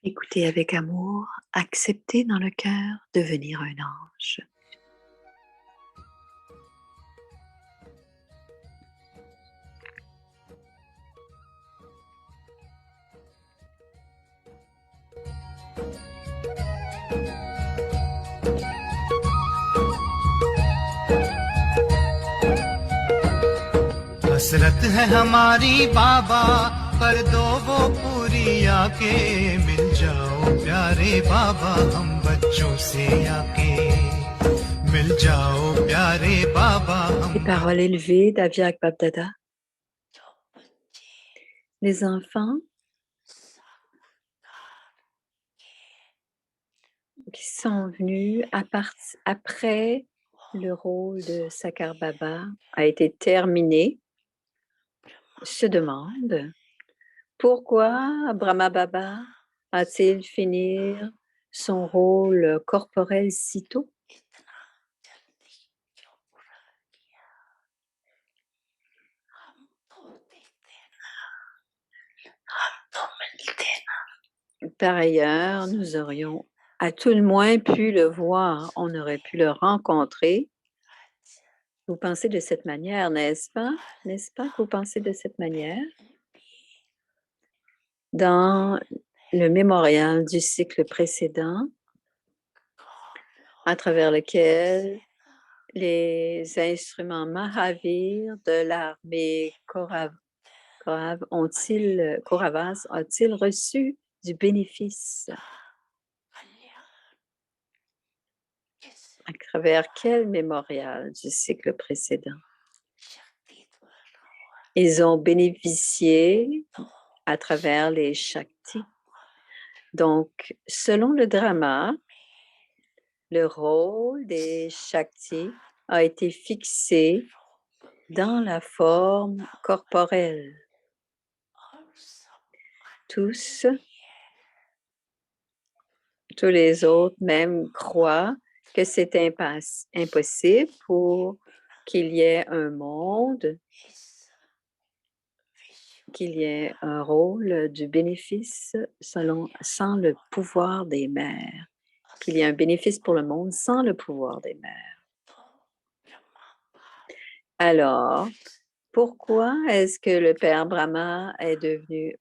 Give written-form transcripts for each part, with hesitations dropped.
Écoutez avec amour, acceptez dans le cœur devenir un ange. हसरत है हमारी बाबा कर दो वो पूरी आके मिल जाओ प्यारे बाबा हम बच्चों से आके मिल जाओ प्यारे बाबा हम Les paroles élevées d'Aviak Babdada. Les enfants qui sont venus après le rôle de Sakar Baba a été terminé se demandent pourquoi Brahma Baba a-t-il fini son rôle corporel si tôt? Par ailleurs, nous aurions à tout le moins pu le voir, on aurait pu le rencontrer. Vous pensez de cette manière, n'est-ce pas? N'est-ce pas que vous pensez de cette manière? Dans le mémorial du cycle précédent, à travers lequel les instruments Mahavir de l'armée Kauravas ont-ils reçu du bénéfice? À travers quel mémorial du cycle précédent? Ils ont bénéficié à travers les Shaktis. Donc, selon le drama, le rôle des Shaktis a été fixé dans la forme corporelle. Tous les autres même croient que c'est impossible pour qu'il y ait un monde, qu'il y ait un rôle du bénéfice sans le pouvoir des mères, qu'il y ait un bénéfice pour le monde sans le pouvoir des mères. Alors, pourquoi est-ce que le Père Brahma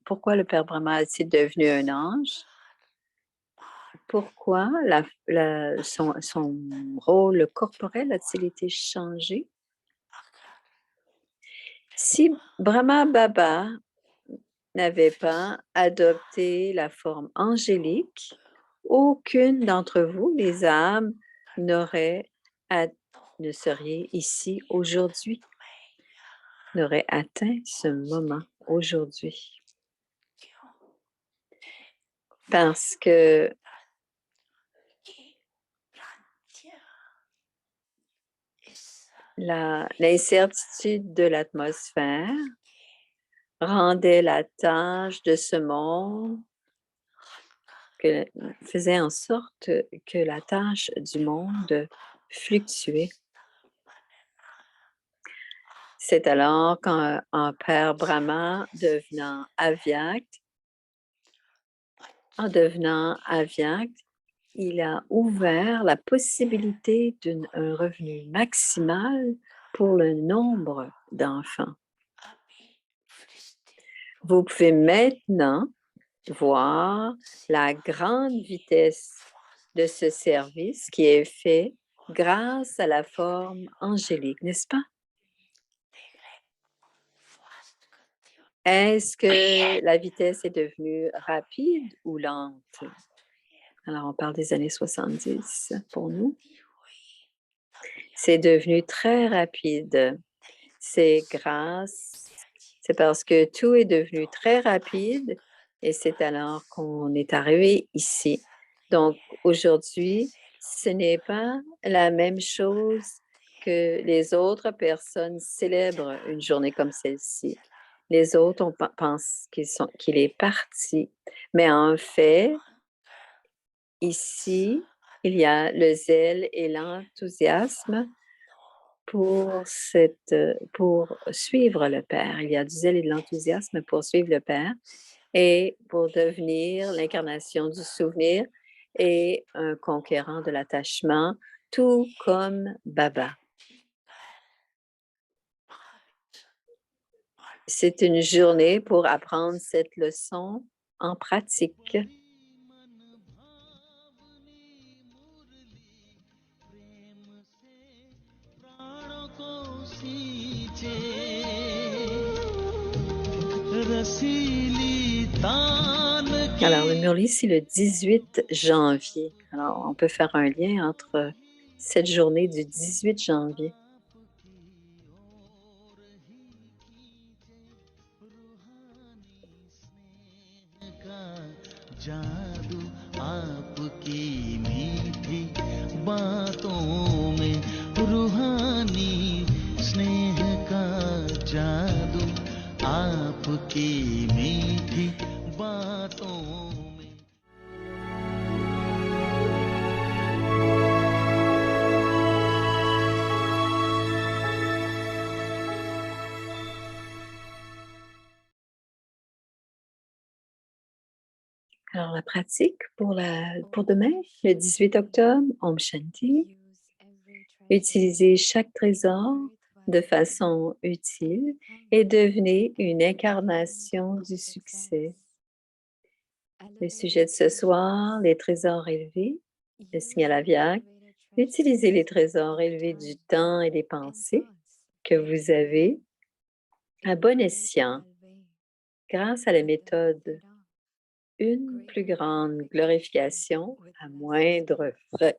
pourquoi le Père Brahma est-il devenu un ange? Pourquoi son rôle corporel a-t-il été changé? Si Brahma Baba n'avait pas adopté la forme angélique, aucune d'entre vous, les âmes, ne seriez ici aujourd'hui, n'aurait atteint ce moment aujourd'hui. Parce que l'incertitude de l'atmosphère rendait la tâche de ce monde, faisait en sorte que la tâche du monde fluctuait. C'est alors qu'un Père Brahma en devenant Avyakt, il a ouvert la possibilité d'un revenu maximal pour le nombre d'enfants. Vous pouvez maintenant voir la grande vitesse de ce service qui est fait grâce à la forme angélique, n'est-ce pas? Est-ce que la vitesse est devenue rapide ou lente? Alors, on parle des années 70 pour nous. C'est devenu très rapide. C'est parce que tout est devenu très rapide et c'est alors qu'on est arrivé ici. Donc, aujourd'hui, ce n'est pas la même chose que les autres personnes célèbrent une journée comme celle-ci. Les autres pensent qu'il est parti. Mais en fait, ici, il y a le zèle et l'enthousiasme pour suivre le Père. Il y a du zèle et de l'enthousiasme pour suivre le Père. et pour devenir l'incarnation du souvenir et un conquérant de l'attachement, tout comme Baba. C'est une journée pour apprendre cette leçon en pratique. Alors, le Murli, c'est le 18 janvier. Alors, on peut faire un lien entre cette journée du 18 janvier. जादू आपकी मीठी बातों में रूहानी स्नेह का जादू आपकी मीठी बातों में Alors, la pratique pour demain, le 18 octobre, Om Shanti. Utilisez chaque trésor de façon utile et devenez une incarnation du succès. Le sujet de ce soir, les trésors élevés, le signal aviaque. Utilisez les trésors élevés du temps et des pensées que vous avez à bon escient grâce à la méthode une plus grande glorification à moindre frais.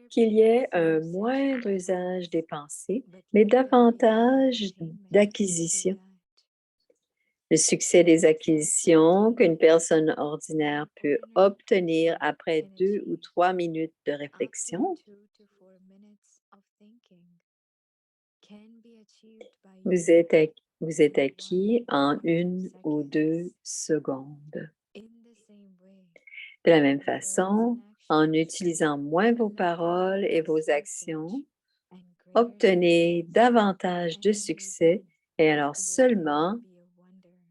Qu'il y ait un moindre usage des pensées, mais davantage d'acquisition. Le succès des acquisitions qu'une personne ordinaire peut obtenir après 2 ou 3 minutes de réflexion vous êtes acquis en 1 ou 2 secondes. De la même façon, en utilisant moins vos paroles et vos actions, obtenez davantage de succès et alors seulement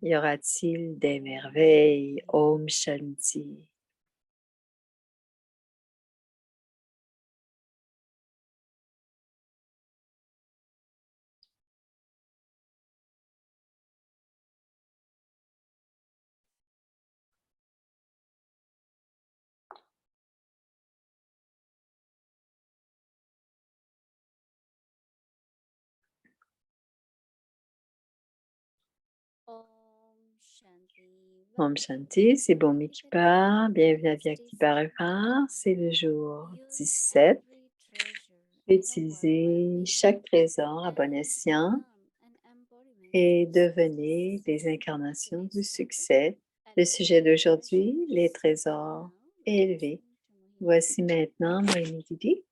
y aura-t-il des merveilles. Om Shanti. Om Shanti, c'est Bhumi qui parle. Bienvenue à Vyakti Parivar. C'est le jour 17. Utilisez chaque trésor à bon escient et devenez des incarnations du succès. Le sujet d'aujourd'hui, les trésors élevés. Voici maintenant Moïni Didi.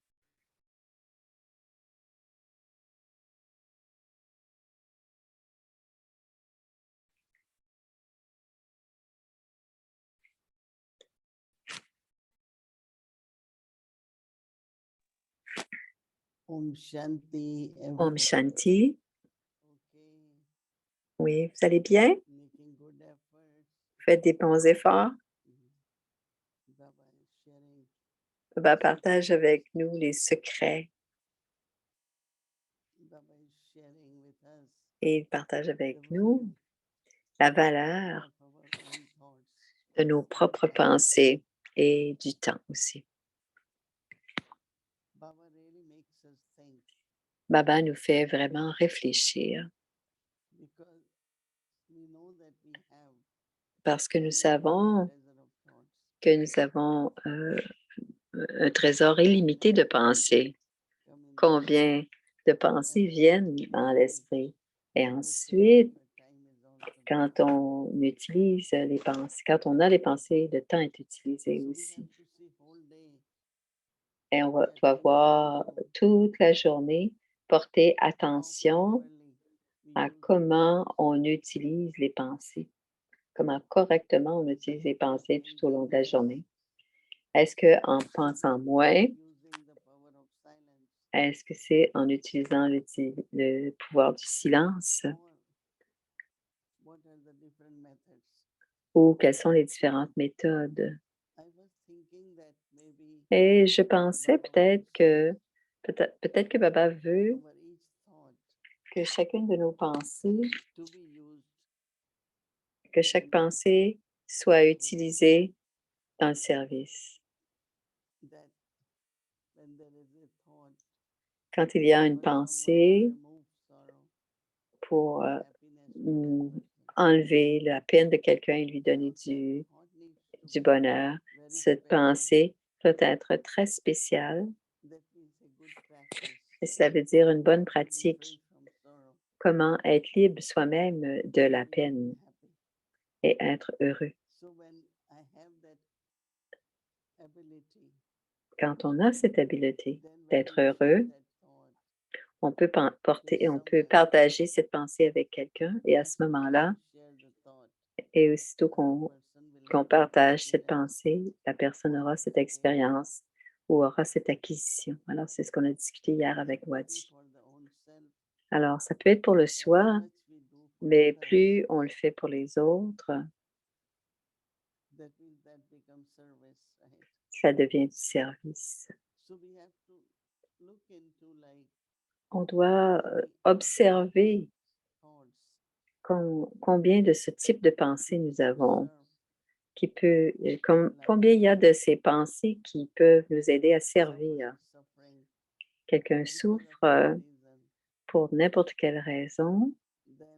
Om Shanti. Om Shanti. Oui, vous allez bien? Vous faites des bons efforts? Baba partage avec nous les secrets et il partage avec nous la valeur de nos propres pensées et du temps aussi. Baba nous fait vraiment réfléchir parce que nous savons que nous avons un trésor illimité de pensées. Combien de pensées viennent dans l'esprit? Et ensuite, quand on utilise les pensées, quand on a les pensées, le temps est utilisé aussi. Et on doit voir toute la journée, porter attention à comment on utilise les pensées, comment correctement on utilise les pensées tout au long de la journée. Est-ce qu'en pensant moins, est-ce que c'est en utilisant le pouvoir du silence? what are the different methods? ou quelles sont les différentes méthodes. I was thinking that maybe Et je pensais Baba peut-être wants que peut-être que Baba veut our each thought que chacune de nos pensées, to be used que chaque pensée soit utilisée dans le service. that when there is a thought Quand il y a une for someone to pensée remove sorrow pour or happiness from that mm, person, enlever la peine de quelqu'un et lui donner that thought needs to du be bonheur, very cette special. pensée doit être très spéciale That means a good practice et cela veut dire une bonne to be free pratique. from sorrow Comment être libre soi-même de la and be peine happy. et être heureux. So when I have that ability, Quand on a cette habileté then when d'être we share heureux, that thought on peut on peut someone, partager cette pensée avec quelqu'un et à ce as we moment-là, share the thought, et aussitôt that qu'on person will qu'on have that partage cette experience. pensée, la personne aura cette Whatever they expérience ou aura cette acquisition. Alors, c'est ce qu'on a discuté hier That avec could be Wadi. for the own self, Alors, ça peut être pour le but as soi, much we do for mais others, plus on le fait pour les autres, that becomes service, right? ça devient du service. So we have to look into like On doit how many observer thoughts combien de ce type de pensée nous avons, serve, combien il y a de ces pensées qui peuvent nous aider à someone servir. is suffering Quelqu'un because of souffre any reason, pour n'importe quelle raison, then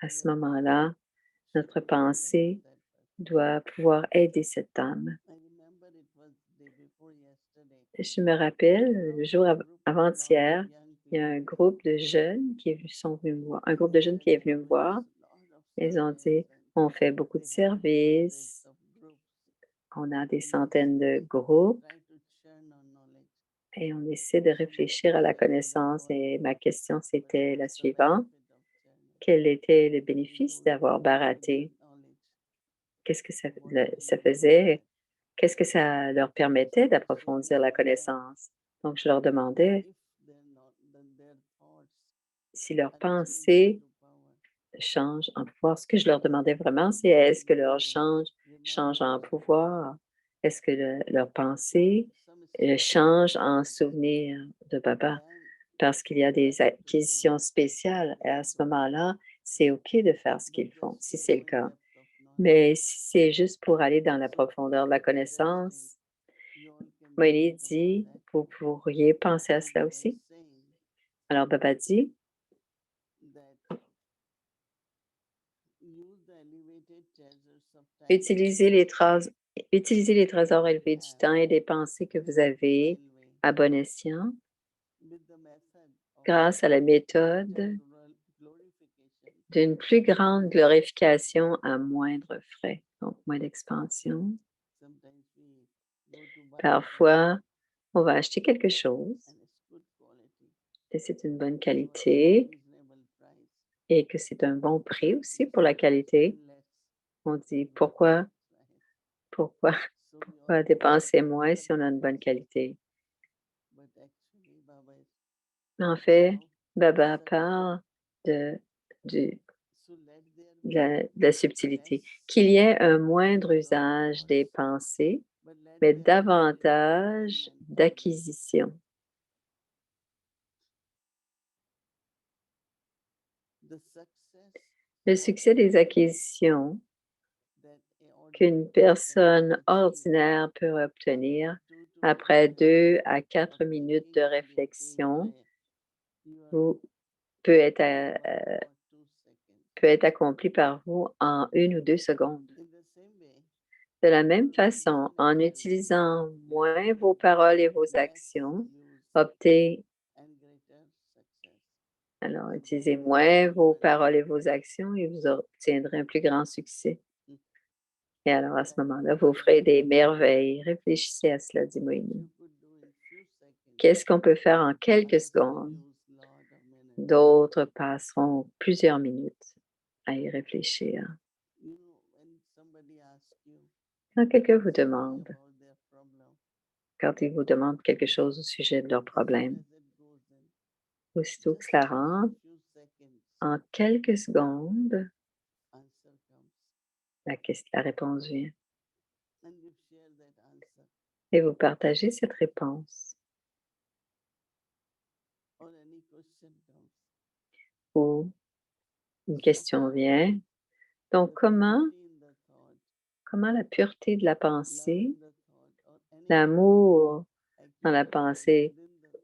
à ce your thought moment-là, should notre be able to help pensée that person. doit pouvoir aider cette âme. I remember it was day before yesterday. Je me rappelle, Now le jour a group of lot of avant-hier, young il y a people un came. groupe de jeunes sont venus me voir, un groupe de jeunes qui est venu me voir. Ils ont dit, on fait beaucoup de services, on a des centaines de groupes et on essaie de réfléchir à la connaissance. Et ma question, c'était la suivante. Quel était le bénéfice d'avoir baraté? Qu'est-ce que ça faisait? Qu'est-ce que ça leur permettait d'approfondir la connaissance? Donc, je leur demandais si leurs pensées changent en pouvoir. Ce que je leur demandais vraiment, c'est est-ce que leur change en pouvoir? Est-ce que leurs pensées changent en souvenir de Baba? Parce qu'il y a des acquisitions spéciales et à ce moment-là, c'est OK de faire ce qu'ils font, si c'est le cas. Mais si c'est juste pour aller dans la profondeur de la connaissance, Moïse dit, vous pourriez penser à cela aussi. Alors Baba dit, utilisez les trésors élevés du temps et des pensées que vous avez à bon escient grâce à la méthode d'une plus grande glorification à moindre frais, donc moins d'expansion. Parfois, on va acheter quelque chose et c'est une bonne qualité et que c'est un bon prix aussi pour la qualité. On dit pourquoi dépenser moins si on a une bonne qualité? En fait, Baba parle de la subtilité, qu'il y ait un moindre usage des pensées, mais davantage d'acquisition. Le succès des acquisitions qu'une personne ordinaire peut obtenir après 2 à 4 minutes de réflexion peut être accompli par vous en 1 ou 2 secondes. De la même façon, en utilisant moins vos paroles et vos actions, utilisez moins vos paroles et vos actions et vous obtiendrez un plus grand succès. Et alors, à ce moment-là, vous ferez des merveilles. Réfléchissez à cela, dit Moïni. Qu'est-ce qu'on peut faire en quelques secondes? D'autres passeront plusieurs minutes à y réfléchir. Quand quelqu'un vous demande, quand il vous demande quelque chose au sujet de leur problème, aussitôt que cela rentre, en quelques secondes, La réponse vient. and you share that answer Et vous partagez cette réponse. or any question comes. Ou une question vient. Donc, The purity in the thought, comment la pureté de la love pensée, in the thought, or any l'amour dans la activity pensée, within the thought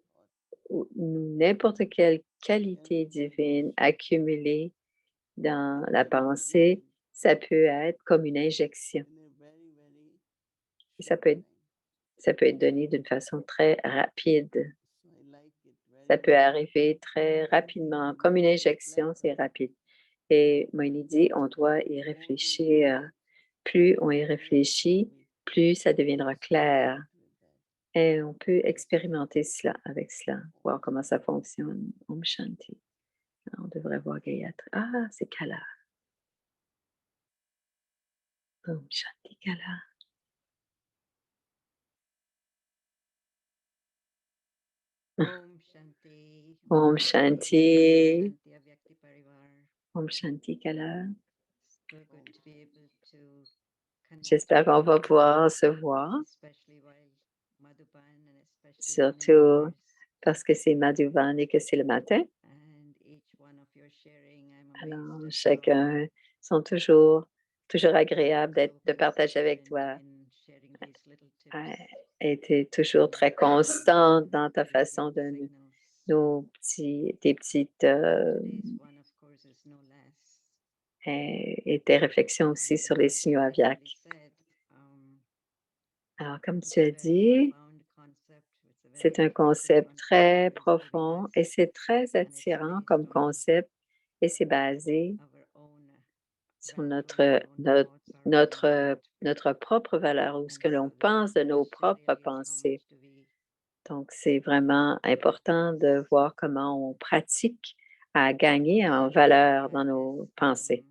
ou n'importe quelle qualité divine accumulée dans la pensée, ça peut être comme une injection. in a very, very Et ça short peut être, time. ça peut être donné d'une façon très rapide. So I like it very, Ça peut very arriver très rapidement. Comme une injection, c'est rapide. Et Moïni dit, on doit y réfléchir. Plus on y réfléchit, plus ça deviendra clair. Et on peut expérimenter cela avec cela, voir comment ça fonctionne. Om Shanti. On devrait voir Gayatri. Ah, c'est Kala. Om Shanti Kala. Om Shanti. Om Shanti. Shanti Avyakti Parivar. Om Shanti Kala. We're going to be able to connect J'espère qu'on va pouvoir se voir, especially while Madhuban and especially surtout parce que c'est Madhuvan et que c'est le matin. and each one of your sharing. I'm Alors, amazed at chacun sont toujours agréables de partager avec toi. Été toujours très constant dans ta façon de tes petites et tes réflexions aussi sur les signaux aviaques. Alors, comme tu as dit, c'est un concept très profond et c'est très attirant comme concept et c'est basé sur notre propre valeur ou ce que l'on pense de nos propres pensées. Donc, c'est vraiment important de voir comment on pratique à gagner en valeur dans nos pensées.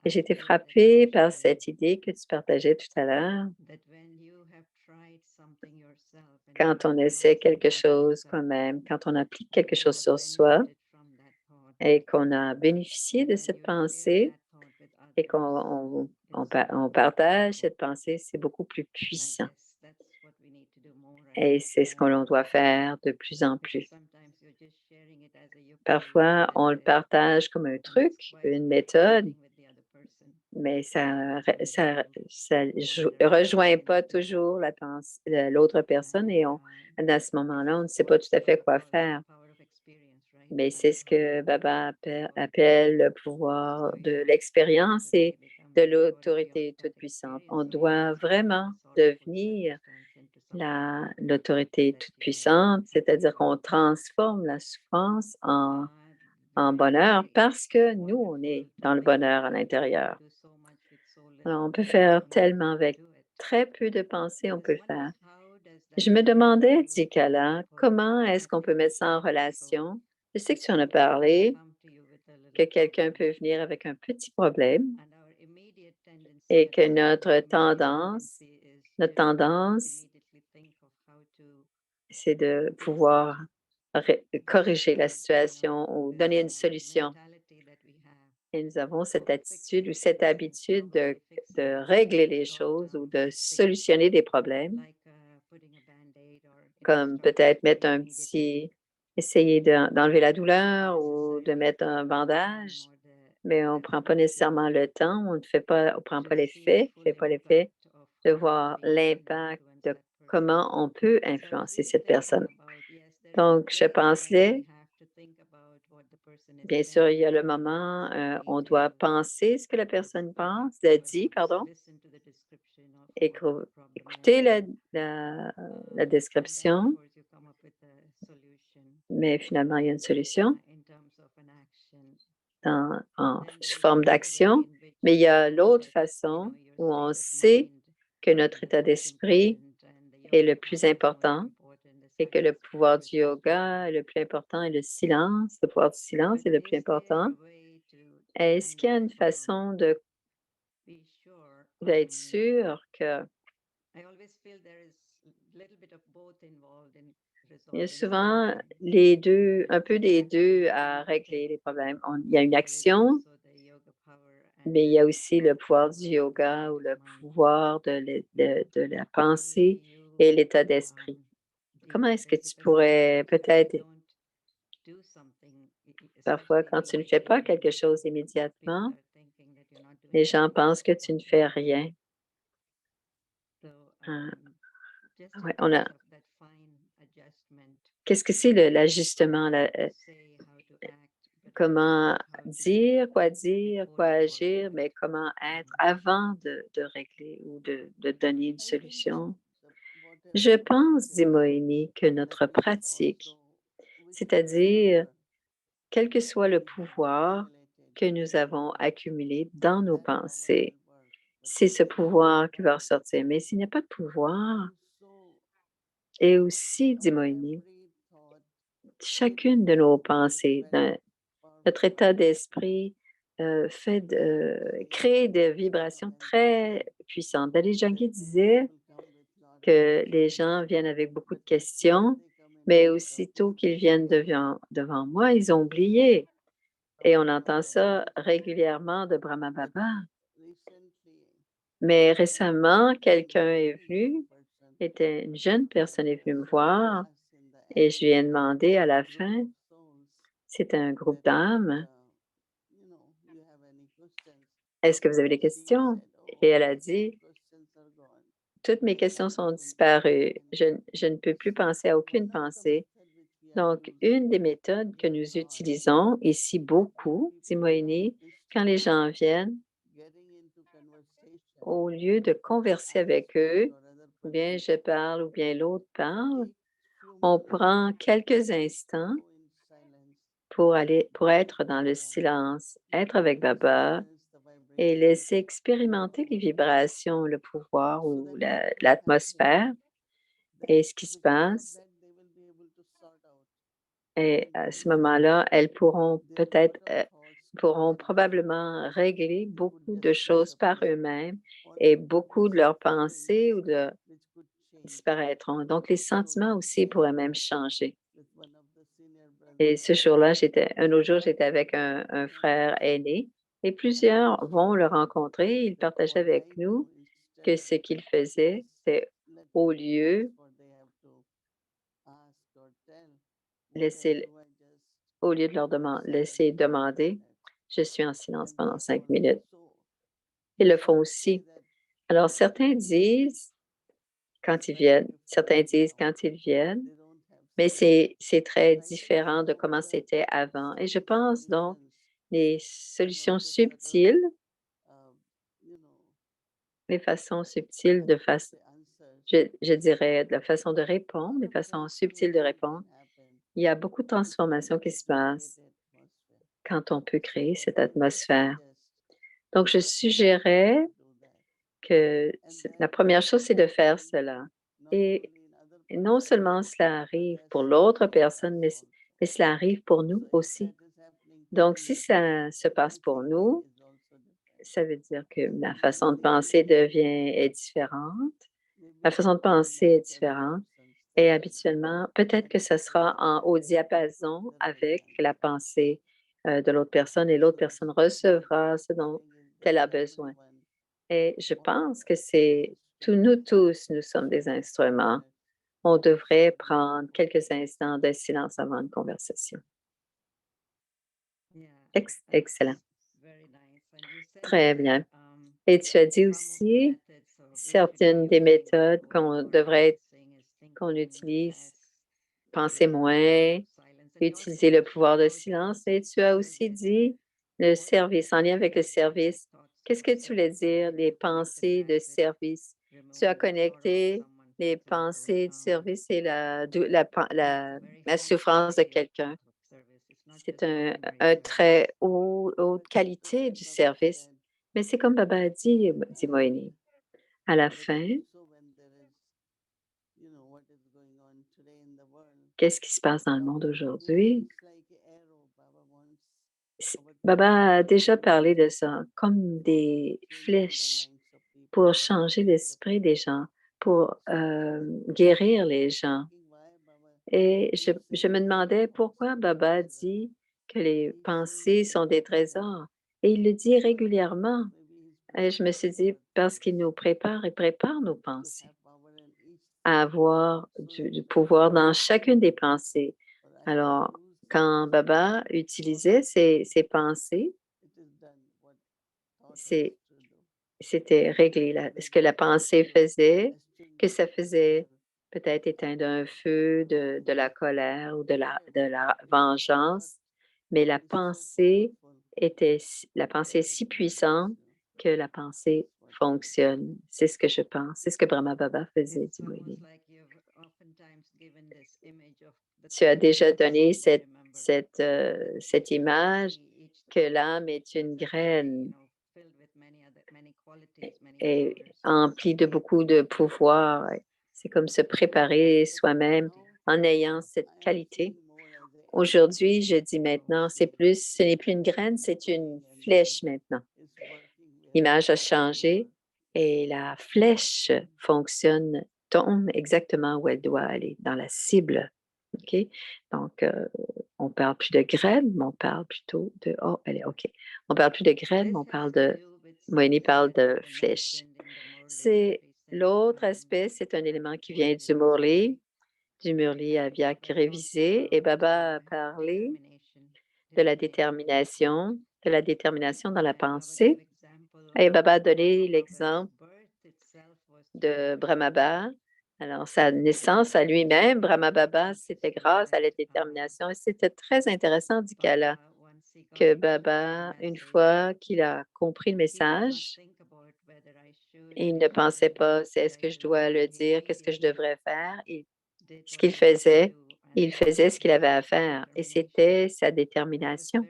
Et j'ai été frappée par cette idée que tu partageais tout à l'heure. Quand on essaie quelque chose quand on applique quelque chose sur soi et qu'on a bénéficié de cette pensée et qu'on partage cette pensée, c'est beaucoup plus puissant. Et c'est ce que l'on doit faire de plus en plus. Parfois, on le partage comme un truc, une méthode, mais ça ne rejoint pas toujours l'autre personne et à ce moment-là, on ne sait pas tout à fait quoi faire. Mais c'est ce que Baba appelle le pouvoir de l'expérience et de l'autorité toute-puissante. On doit vraiment devenir l'autorité toute-puissante, c'est-à-dire qu'on transforme la souffrance en bonheur parce que nous, on est dans le bonheur à l'intérieur. Alors, on peut faire tellement avec très peu de pensées, on peut le faire. Je me demandais, dit Kala, comment est-ce qu'on peut mettre ça en relation? Je sais que tu en as parlé, que quelqu'un peut venir avec un petit problème et que notre tendance, c'est de pouvoir corriger la situation ou donner une solution. Et nous avons cette attitude ou cette habitude de régler les choses ou de solutionner des problèmes, comme peut-être essayer d'enlever la douleur ou de mettre un bandage, mais on ne prend pas nécessairement le temps, on ne prend pas l'effet, de voir l'impact de comment on peut influencer cette personne. Donc, je pense-les. Bien sûr, il y a le moment, on doit penser ce que la personne dit, écouter la description, mais finalement, il y a une solution sous forme d'action, mais il y a l'autre façon où on sait que notre état d'esprit est le plus important et que le pouvoir du yoga est le plus important et le pouvoir du silence est le plus important. Est-ce qu'il y a une façon d'être sûr que il y a souvent un peu des deux à régler les problèmes. Il y a une action Mais il y a aussi le pouvoir du yoga ou le pouvoir de la pensée et l'état d'esprit. Comment est-ce que tu pourrais peut-être, parfois, quand tu ne fais pas quelque chose immédiatement, les gens pensent que tu ne fais rien. Ah, ouais, qu'est-ce que c'est l'ajustement? Comment dire, quoi agir, mais comment être avant de régler ou de donner une solution? Je pense, dit Moïni, que notre pratique, c'est-à-dire quel que soit le pouvoir que nous avons accumulé dans nos pensées, c'est ce pouvoir qui va ressortir. Mais s'il n'y a pas de pouvoir, et aussi, dit Moïni, chacune de nos pensées, notre état d'esprit crée des vibrations très puissantes. Dali Janggi disait que les gens viennent avec beaucoup de questions, mais aussitôt qu'ils viennent devant moi, ils ont oublié. Et on entend ça régulièrement de Brahma Baba. Mais récemment, quelqu'un est venu, une jeune personne est venue me voir et je lui ai demandé à la fin, c'était un groupe d'âmes, est-ce que vous avez des questions? Et elle a dit, toutes mes questions sont disparues. Je ne peux plus penser à aucune pensée. Donc, une des méthodes que nous utilisons ici beaucoup, dit Moïni, quand les gens viennent, au lieu de converser avec eux, ou bien je parle ou bien l'autre parle, on prend quelques instants pour être dans le silence, être avec Baba et laisser expérimenter les vibrations, le pouvoir ou l'atmosphère et ce qui se passe. Et à ce moment-là, elles pourront probablement régler beaucoup de choses par eux-mêmes et beaucoup de leurs pensées disparaîtront. Donc, les sentiments aussi pourraient même changer. Et ce jour-là, un autre jour, j'étais avec un frère aîné et plusieurs vont le rencontrer. Il partageait avec nous que ce qu'il faisait, c'est au lieu, laisser, au lieu de laisser demander, je suis en silence pendant 5 minutes. Ils le font aussi. Alors, certains disent quand ils viennent, mais c'est très différent de comment c'était avant. Et je pense donc les solutions subtiles, les façons subtiles je dirais, de la façon de répondre, les façons subtiles de répondre. Il y a beaucoup de transformations qui se passent quand on peut créer cette atmosphère. Donc, je suggérais que la première chose, c'est de faire cela. Et non seulement cela arrive pour l'autre personne, mais cela arrive pour nous aussi. Donc, si ça se passe pour nous, ça veut dire que la façon de penser est différente. La façon de penser est différente. Et habituellement, peut-être que ce sera au diapason avec la pensée de l'autre personne et l'autre personne recevra ce dont elle a besoin. Et je pense que nous tous, nous sommes des instruments. On devrait prendre quelques instants de silence avant une conversation. Excellent. Très bien. Et tu as dit aussi certaines des méthodes qu'on utilise, penser moins, utiliser le pouvoir de silence. Et tu as aussi dit le service, en lien avec le service. Qu'est-ce que tu voulais dire, les pensées de service? Tu as connecté les pensées de service et la souffrance de quelqu'un. C'est un très haute qualité du service. Mais c'est comme Baba a dit Moïni, à la fin, qu'est-ce qui se passe dans le monde aujourd'hui? Baba a déjà parlé de ça, comme des flèches pour changer l'esprit des gens, pour guérir les gens. Et je me demandais pourquoi Baba dit que les pensées sont des trésors. Et il le dit régulièrement. Et je me suis dit, parce qu'il nous prépare et prépare nos pensées à avoir du pouvoir dans chacune des pensées. Alors, quand Baba utilisait ses pensées, c'est c'était réglé. Ce que la pensée faisait, que ça faisait peut-être éteindre un feu de la colère ou de la vengeance, mais la pensée est si puissante que la pensée fonctionne. C'est ce que je pense. C'est ce que Brahma Baba faisait, It's dit Moïse. almost like you've oftentimes given this image of the Tu as soul déjà as a donné seed, remember. cette image Each que soul l'âme est une is very, graine filled with many qualities, many et powers. emplie de beaucoup de pouvoir. C'est comme se préparer soi-même en ayant cette qualité. Aujourd'hui, je dis maintenant, ce n'est plus une graine, c'est une flèche maintenant. L'image a changé et la flèche fonctionne, tombe exactement où elle doit aller, dans la cible. OK? Donc, on parle plus de graine, mais on parle plutôt de... Oh, elle est OK. On parle plus de graine, mais on parle de... Moini parle de flèche. C'est l'autre aspect, c'est un élément qui vient du Murli à Vyak révisé, et Baba a parlé de la détermination dans la pensée. Et Baba a donné l'exemple de Brahmababa. Alors, sa naissance à lui-même, Brahmababa, c'était grâce à la détermination. Et c'était très intéressant, dit Kala, que Baba, une fois qu'il a compris le message, il ne pensait pas, c'est est-ce que je dois le dire, qu'est-ce que je devrais faire. Ce qu'il faisait, il faisait ce qu'il avait à faire. Et c'était sa détermination.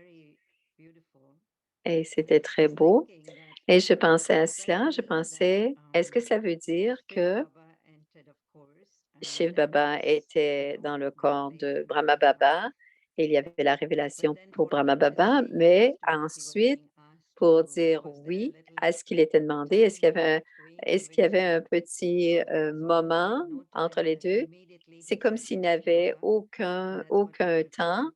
Et c'était très beau. Et je pensais à cela, je pensais, est-ce que ça veut dire que Shiv Baba était dans le corps de Brahma Baba et il y avait la révélation pour Brahma Baba, mais ensuite, pour dire oui à ce qu'il était demandé, est-ce qu'il y avait un petit moment entre les deux? C'est comme s'il n'avait aucun temps,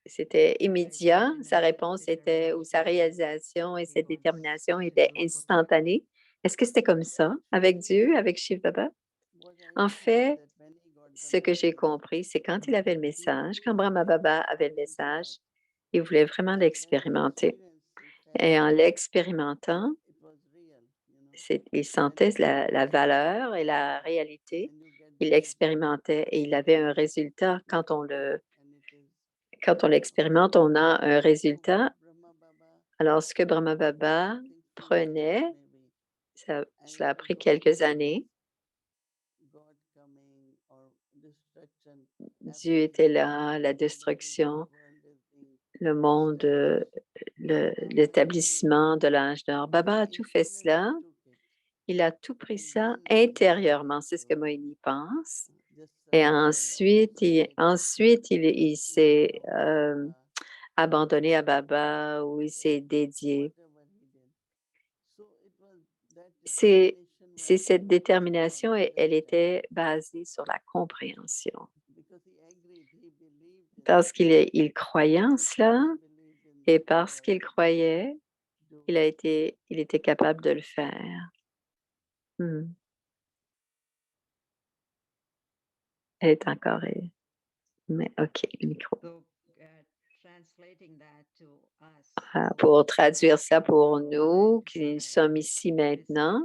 c'était immédiat, sa réponse était, ou sa réalisation et sa détermination était instantanée. Est-ce que c'était comme ça avec Dieu, avec Shiv Baba? En fait, ce que j'ai compris, c'est quand il avait le message, quand Brahma Baba avait le message, il voulait vraiment l'expérimenter. Et en l'expérimentant, il sentait la valeur et la réalité. Il l'expérimentait et il avait un résultat. Quand on l'expérimente, on a un résultat. Alors, ce que Brahma Baba prenait, cela a pris quelques années. Dieu était là, la destruction, le monde, l'établissement de l'âge d'or. Baba a tout fait cela. Il a tout pris ça intérieurement. C'est ce que Moïni pense. Et ensuite, il s'est abandonné à Baba ou il s'est dédié. C'est cette détermination et elle était basée sur la compréhension. Parce qu'il croyait en cela et parce qu'il croyait, il était capable de le faire. Hmm. Elle est encore... Mais OK, le micro. Pour traduire ça pour nous qui sommes ici maintenant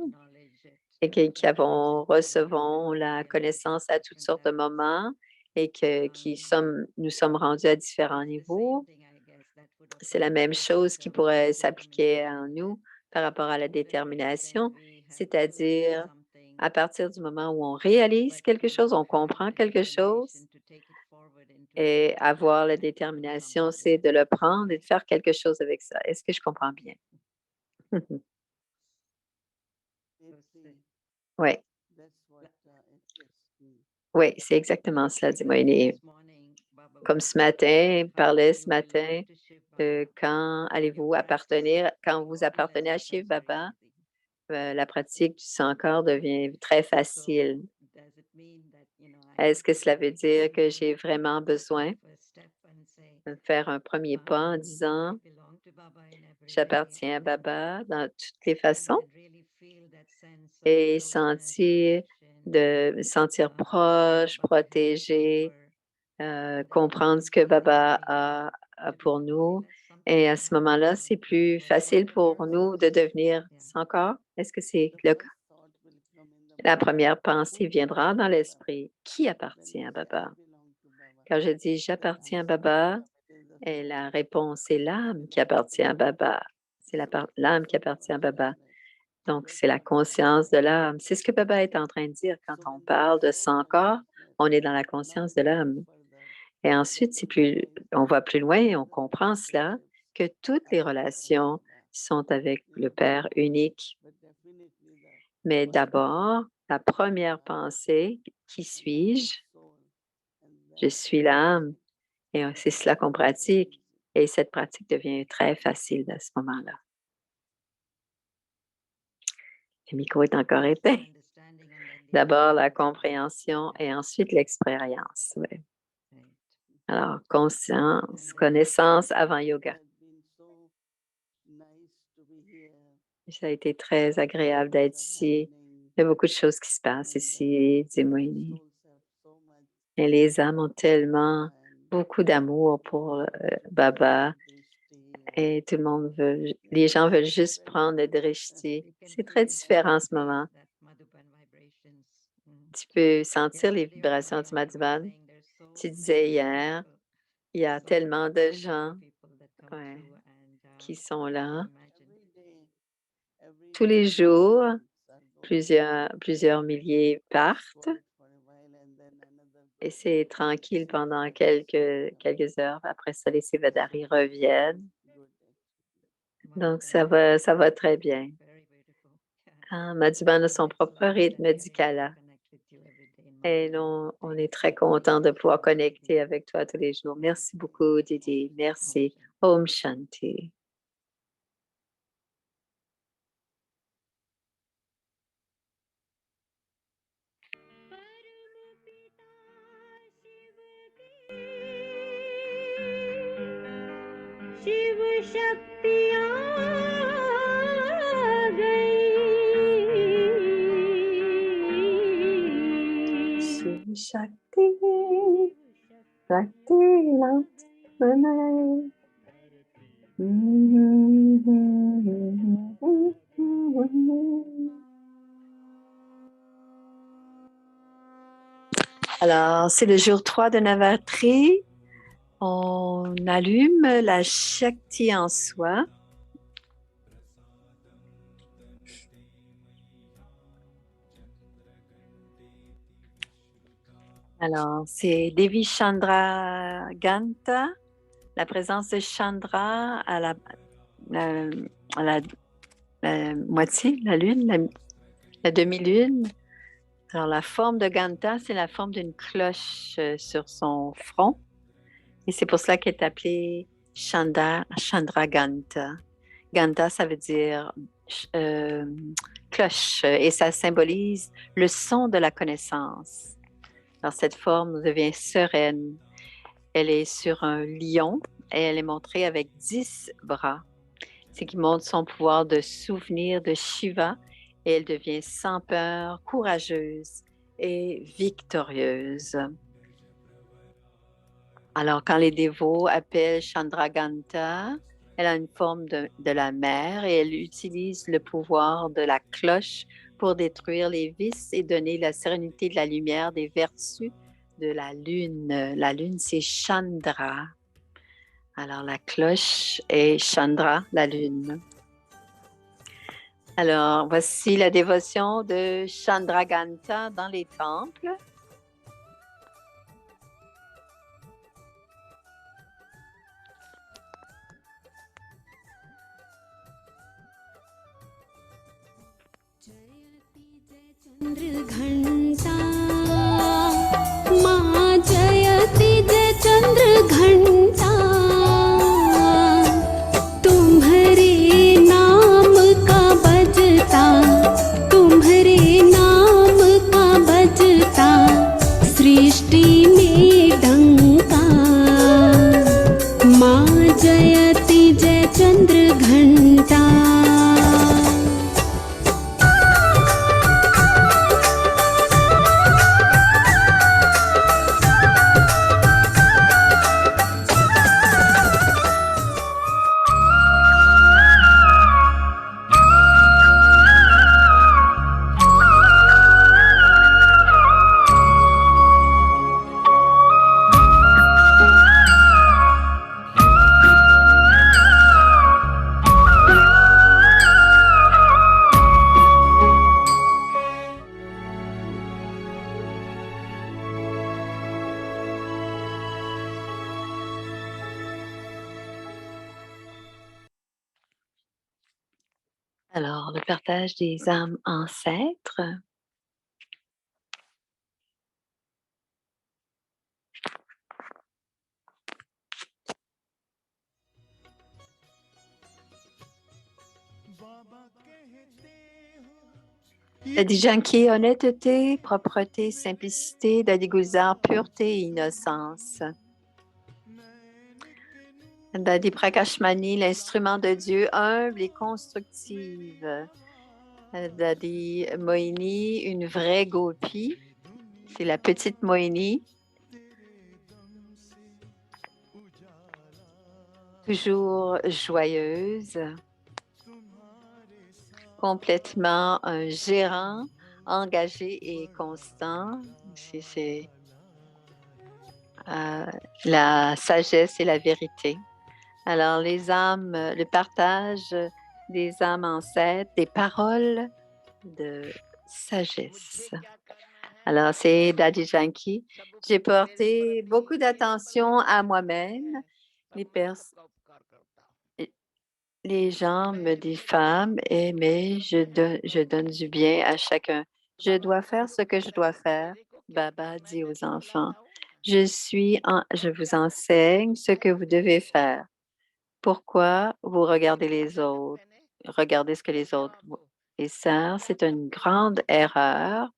et qui recevons la connaissance à toutes sortes de moments et nous sommes rendus à différents niveaux, c'est la même chose qui pourrait s'appliquer à nous par rapport à la détermination, c'est-à-dire à partir du moment où on réalise quelque chose, on comprend quelque chose, et avoir la détermination, c'est de le prendre et de faire quelque chose avec ça. Est-ce que je comprends bien? Oui, oui, c'est exactement cela, dis-moi. Comme ce matin, il parlait ce matin de quand vous appartenez à Shiv Baba, la pratique du Sankar devient très facile. Est-ce que cela veut dire que j'ai vraiment besoin de faire un premier pas en disant J'appartiens à Baba dans toutes les façons et me sentir proche, protégé, comprendre ce que Baba a pour nous. Et à ce moment-là, c'est plus facile pour nous de devenir sans corps. Est-ce que c'est le cas? La première pensée viendra dans l'esprit. Qui appartient à Baba? Quand je dis j'appartiens à Baba, et la réponse est l'âme qui appartient à Baba. C'est l'âme qui appartient à Baba. Donc, c'est la conscience de l'âme. C'est ce que Baba est en train de dire quand on parle de sans corps. On est dans la conscience de l'âme. Et ensuite, on va plus loin et on comprend cela, que toutes les relations sont avec le Père unique. Mais d'abord, la première pensée, qui suis-je? Je suis l'âme. Et c'est cela qu'on pratique. Et cette pratique devient très facile à ce moment-là. Le micro est encore éteint. D'abord, la compréhension et ensuite l'expérience. Ouais. Alors, conscience, connaissance avant yoga. Ça a été très agréable d'être ici. Il y a beaucoup de choses qui se passent ici, Dzimwini. Et les âmes ont tellement beaucoup d'amour pour Baba. Et tout le monde les gens veulent juste prendre le drishti. C'est très différent en ce moment. Tu peux sentir les vibrations du Madhuban. Tu disais hier, il y a tellement de gens qui sont là. Tous les jours, plusieurs milliers partent. Et c'est tranquille pendant quelques heures. Après ça, les Sevadari reviennent. Donc, ça va très bien. Madhuban a son propre rythme d'Ikala. Et on est très content de pouvoir connecter avec toi tous les jours. Merci beaucoup, Didi. Merci. Om Shanti. Shiv शक्तियाँ गई शिव Shakti Alors, c'est le jour 3 de Navaratri. On allume la Shakti en soi. Alors, c'est Devi Chandra Ganta, la présence de Chandra à la moitié, la lune, la demi-lune. Alors, la forme de Ganta, c'est la forme d'une cloche sur son front. Et c'est pour cela qu'elle est appelée Chandra Ganta. Ganta, ça veut dire cloche et ça symbolise le son de la connaissance. Alors, cette forme devient sereine. Elle est sur un lion et elle est montrée avec 10 bras. C'est qui montre son pouvoir de souvenir de Shiva et elle devient sans peur, courageuse et victorieuse. Alors, quand les dévots appellent Chandraganta, elle a une forme de la mer et elle utilise le pouvoir de la cloche pour détruire les vices et donner la sérénité de la lumière des vertus de la lune. La lune, c'est Chandra. Alors, la cloche est Chandra, la lune. Alors, voici la dévotion de Chandraganta dans les temples. घंटा माँ जयति जय चंद्र घंटा तुम्हारे नाम का बजता तुम्हारे नाम का बजता सृष्टि में डंका माँ जयति जय चंद्र घंटा Alors, le partage des âmes ancêtres. Daddy Yankee, honnêteté, propreté, simplicité. Daddy Gulzar, pureté et innocence. Daddy Prakashmani, l'instrument de Dieu, humble et constructive. Daddy Mohini, une vraie gopi. C'est la petite Mohini. Toujours joyeuse. Complètement un gérant engagé et constant. C'est la sagesse et la vérité. Alors, les âmes, le partage des âmes ancêtres, des paroles de sagesse. Alors, c'est Daddy Yankee. J'ai porté beaucoup d'attention à moi-même. Les gens me diffament, mais je donne du bien à chacun. Je dois faire ce que je dois faire. Baba dit aux enfants, je vous enseigne ce que vous devez faire. Pourquoi vous regardez les autres? Regardez ce que les autres voient. Et ça, c'est une grande erreur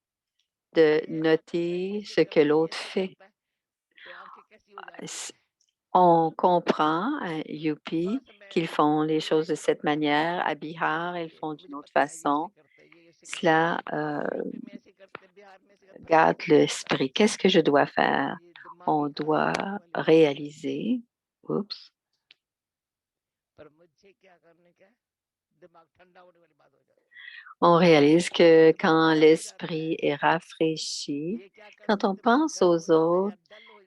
de noter ce que l'autre fait. On comprend à UP qu'ils font les choses de cette manière. À Bihar, ils font d'une autre façon. Cela gâte l'esprit. Qu'est-ce que je dois faire? On doit réaliser. Oups. On réalise que quand l'esprit est rafraîchi, quand on pense aux autres,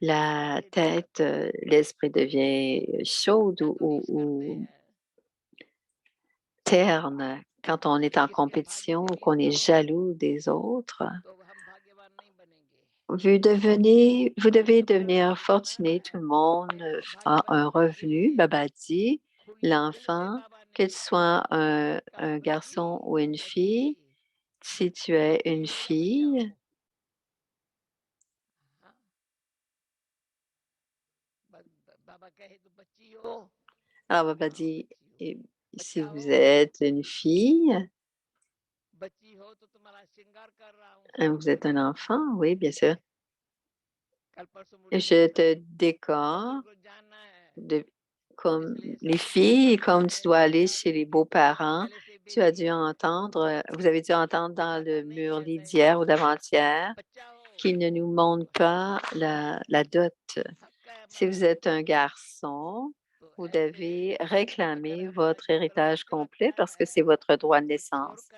la tête, l'esprit devient chaude ou terne. Quand on est en compétition ou qu'on est jaloux des autres, vous devez devenir fortuné. Tout le monde a un revenu. Baba dit, l'enfant, que tu sois un garçon ou une fille, si tu es une fille, alors Baba dit, si vous êtes une fille, vous êtes un enfant, oui, bien sûr. Je te décore comme les filles, comme tu dois aller chez les beaux-parents. Tu as dû entendre, vous avez dû entendre dans le mur d'hier ou d'avant-hier qu'ils ne nous montrent pas la dot. Si vous êtes un garçon, vous devez réclamer votre héritage complet parce que c'est votre droit de naissance.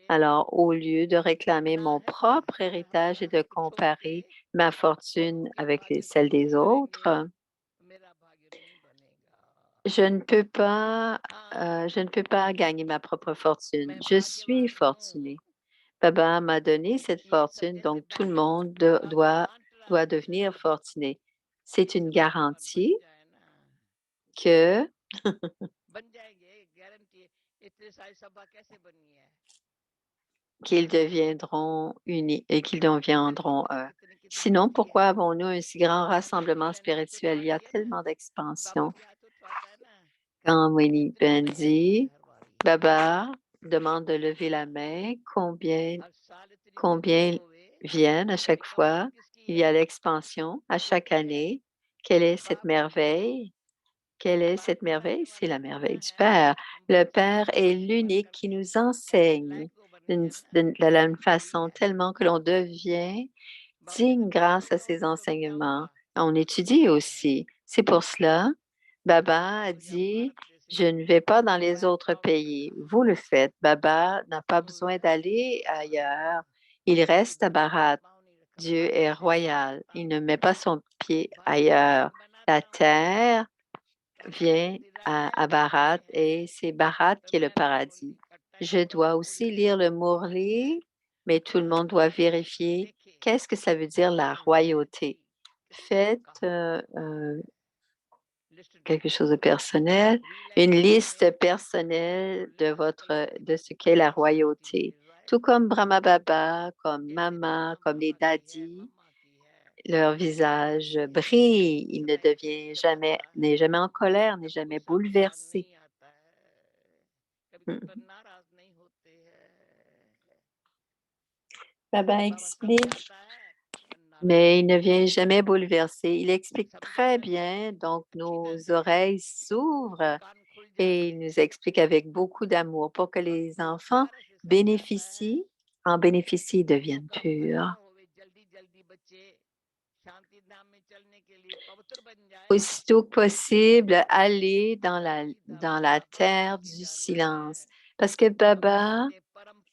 Alors, au lieu de réclamer mon propre héritage et de comparer ma fortune avec celle des autres, je ne peux pas gagner ma propre fortune. Je suis fortunée. Baba m'a donné cette fortune, donc tout le monde doit devenir fortuné. C'est une garantie que qu'ils deviendront unis et qu'ils deviendront un. Sinon, pourquoi avons-nous un si grand rassemblement spirituel? Il y a tellement d'expansion. Quand Winnie Ben dit, Baba demande de lever la main, combien viennent à chaque fois? Il y a l'expansion à chaque année. Quelle est cette merveille? Quelle est cette merveille? C'est la merveille du Père. Le Père est l'unique qui nous enseigne de la même façon tellement que l'on devient digne grâce à ses enseignements. On étudie aussi. C'est pour cela, Baba a dit, je ne vais pas dans les autres pays. Vous le faites. Baba n'a pas besoin d'aller ailleurs. Il reste à Bharat. Dieu est royal. Il ne met pas son pied ailleurs. La terre vient à Bharat et c'est Bharat qui est le paradis. Je dois aussi lire le Murli, mais tout le monde doit vérifier qu'est-ce que ça veut dire la royauté. Faites quelque chose de personnel, une liste personnelle de ce qu'est la royauté. Tout comme Brahma Baba, comme Mama, comme les daddies, leur visage brille, il ne devient jamais, n'est jamais en colère, n'est jamais bouleversé. Mhm. Baba explique, mais il ne vient jamais bouleverser. Il explique très bien, donc nos oreilles s'ouvrent et il nous explique avec beaucoup d'amour pour que les enfants en bénéficient, deviennent purs. Aussitôt que possible, aller dans la terre du silence. Parce que Baba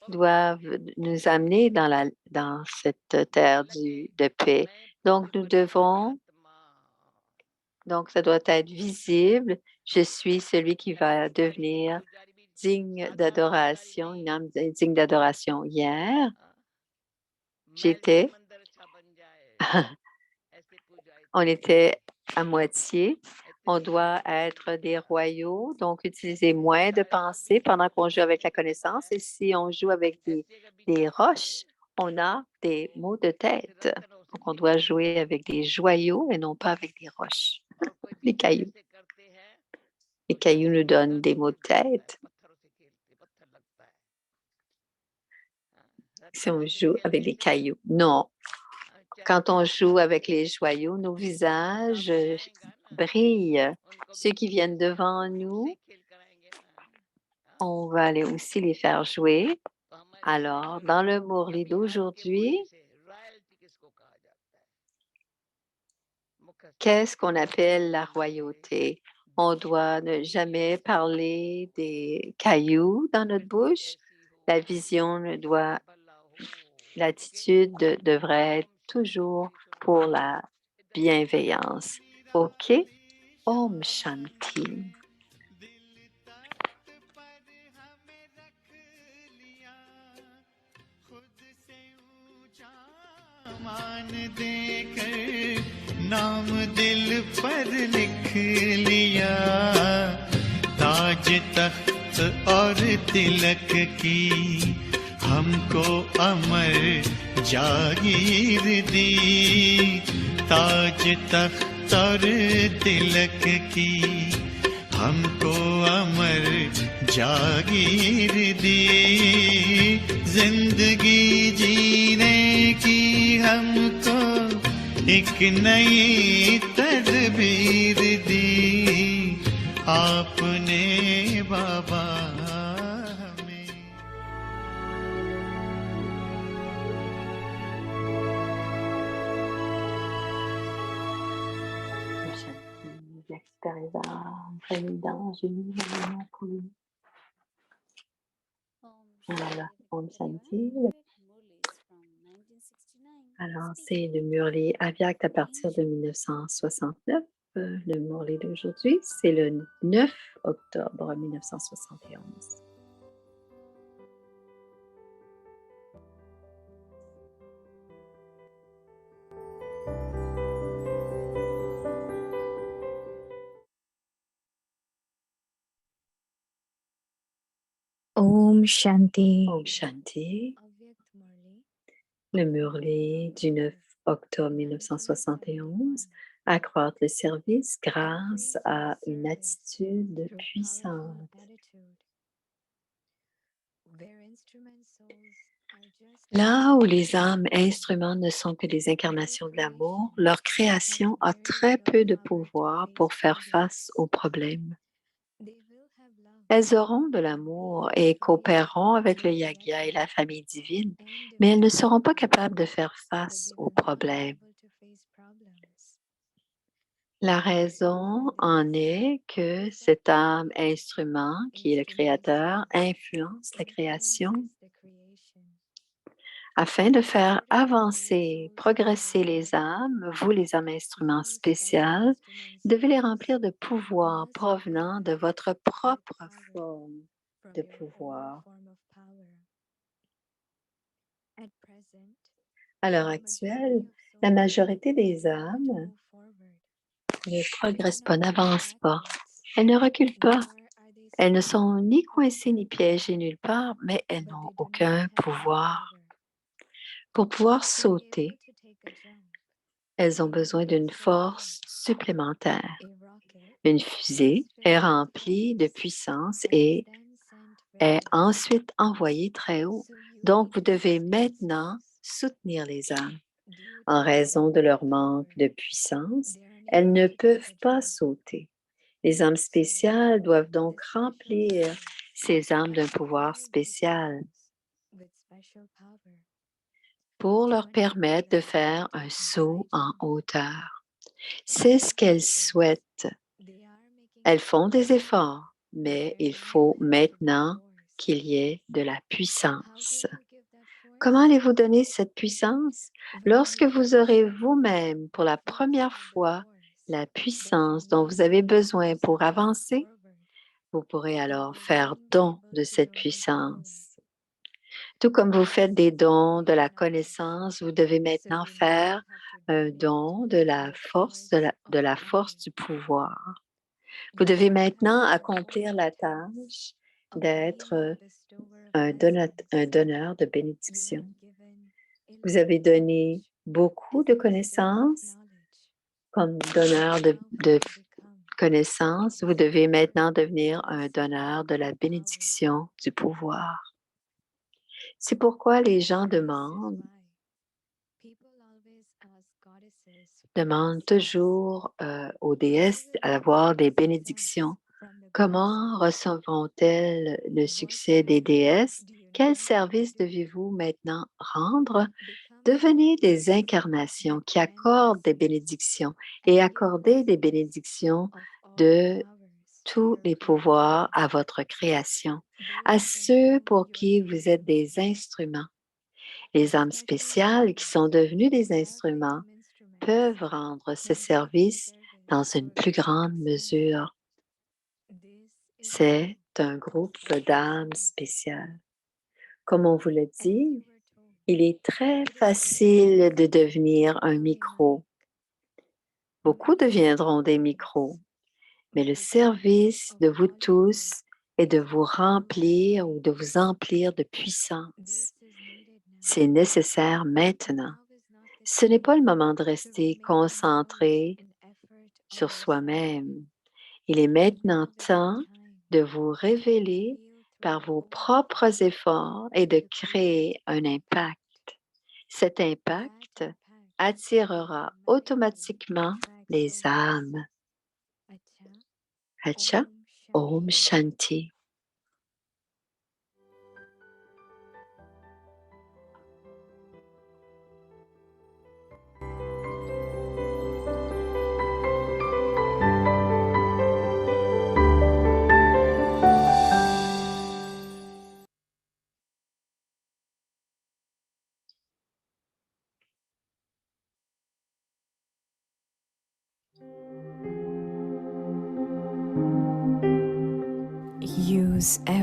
doit nous amener dans cette terre de paix. Donc, donc ça doit être visible. Je suis celui qui va devenir digne d'adoration, une âme digne d'adoration. Hier, j'étais, on était à moitié. On doit être des royaux, donc utiliser moins de pensée pendant qu'on joue avec la connaissance. Et si on joue avec des roches, on a des maux de tête. Donc, on doit jouer avec des joyaux et non pas avec des roches, des cailloux. Les cailloux nous donnent des maux de tête. Si on joue avec des cailloux. Non. Quand on joue avec les joyaux, nos visages brillent. Ceux qui viennent devant nous, on va aller aussi les faire jouer. Alors, dans le Murli d'aujourd'hui, qu'est-ce qu'on appelle la royauté? On doit ne jamais parler des cailloux dans notre bouche. La vision l'attitude devrait être toujours pour la bienveillance. OK? Om Shanti. मान देकर नाम दिल पर लिख लिया ताज तख्त और तिलक की हमको अमर जागीर दी ताज तख्त और तिलक की हमको अमर जागीर दी जिंदगी जीने की हमको एक नई तदबीर दी आपने बाबा हमें Voilà, Om Shanti. Alors, c'est le Murli Avyakt à partir de 1969. Le Murli d'aujourd'hui, c'est le 9 octobre 1971. Om Shanti. Om Shanti. Le Murli du 9 octobre 1971, accroître le service grâce à une attitude puissante. Là où les âmes instruments ne sont que des incarnations de l'amour, leur création a très peu de pouvoir pour faire face aux problèmes. Elles auront de l'amour et coopéreront avec le Yagya et la famille divine, mais elles ne seront pas capables de faire face aux problèmes. La raison en est que cette âme instrument, qui est le Créateur, influence la création afin de faire avancer, progresser les âmes. Vous, les âmes instruments spéciales, devez les remplir de pouvoir provenant de votre propre forme de pouvoir. À l'heure actuelle, la majorité des âmes ne progressent pas, n'avancent pas. Elles ne reculent pas. Elles ne sont ni coincées ni piégées nulle part, mais elles n'ont aucun pouvoir. Pour pouvoir sauter, elles ont besoin d'une force supplémentaire. Une fusée est remplie de puissance et est ensuite envoyée très haut. Donc, vous devez maintenant soutenir les âmes. En raison de leur manque de puissance, elles ne peuvent pas sauter. Les âmes spéciales doivent donc remplir ces âmes d'un pouvoir spécial pour leur permettre de faire un saut en hauteur. C'est ce qu'elles souhaitent. Elles font des efforts, mais il faut maintenant qu'il y ait de la puissance. Comment allez-vous donner cette puissance? Lorsque vous aurez vous-même pour la première fois la puissance dont vous avez besoin pour avancer, vous pourrez alors faire don de cette puissance. Tout comme vous faites des dons de la connaissance, vous devez maintenant faire un don de la force, de la force du pouvoir. Vous devez maintenant accomplir la tâche d'être un donneur de bénédiction. Vous avez donné beaucoup de connaissances comme donneur de connaissances. Vous devez maintenant devenir un donneur de la bénédiction du pouvoir. C'est pourquoi les gens demandent toujours aux déesses d'avoir des bénédictions. Comment recevront-elles le succès des déesses? Quel service devez-vous maintenant rendre? Devenez des incarnations qui accordent des bénédictions et accordez des bénédictions de tous les pouvoirs à votre création, à ceux pour qui vous êtes des instruments. Les âmes spéciales qui sont devenues des instruments peuvent rendre ce service dans une plus grande mesure. C'est un groupe d'âmes spéciales. Comme on vous l'a dit, il est très facile de devenir un micro. Beaucoup deviendront des micros, mais le service de vous tous est de vous remplir ou de vous emplir de puissance. C'est nécessaire maintenant. Ce n'est pas le moment de rester concentré sur soi-même. Il est maintenant temps de vous révéler par vos propres efforts et de créer un impact. Cet impact attirera automatiquement les âmes. Acha, Om Shanti. Use every